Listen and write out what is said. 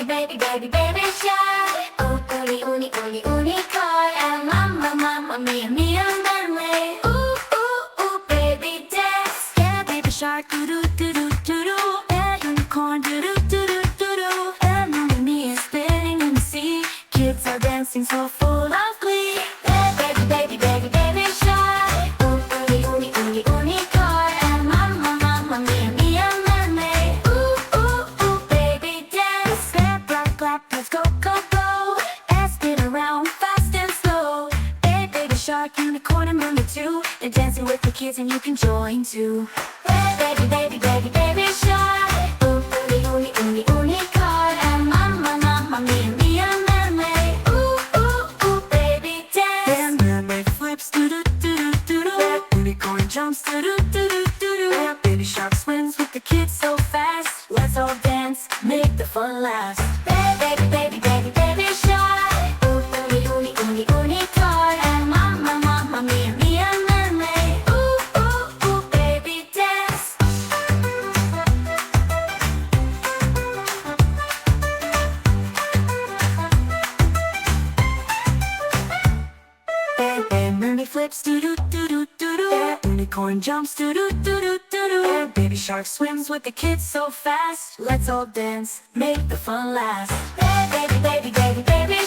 baby shark. Oh, uni car. And mama, mia, mermaid. Ooh, baby dance. Yeah, baby shark, do-do. And unicorn, do-do. And mommy, mia spinning in the sea. Kids are dancing so full of glee. Yeah, baby shark. Oh, uni car. And mama, mia, mermaid. Ooh, baby dance. Clap, let's go. And spin around fast and slow. Hey, baby shark, unicorn, and mermaid too. They're dancing with the kids and you can join too. Hey, baby shark. Oh, uni car. And mama, mia, mermaid. Ooh, baby dance. And mermaid flips, do-do. Unicorn jumps, do-do. And baby shark swims with the kids so fast. Let's all dance, make the fun last. Baby shark. Oh, uni car. And mama, mia, mermaid. Ooh, baby dance. And mermaid flips, do-do. Unicorn jumps, do-do. And baby shark swims with the kids so fast. Let's all dance, make the fun last. Baby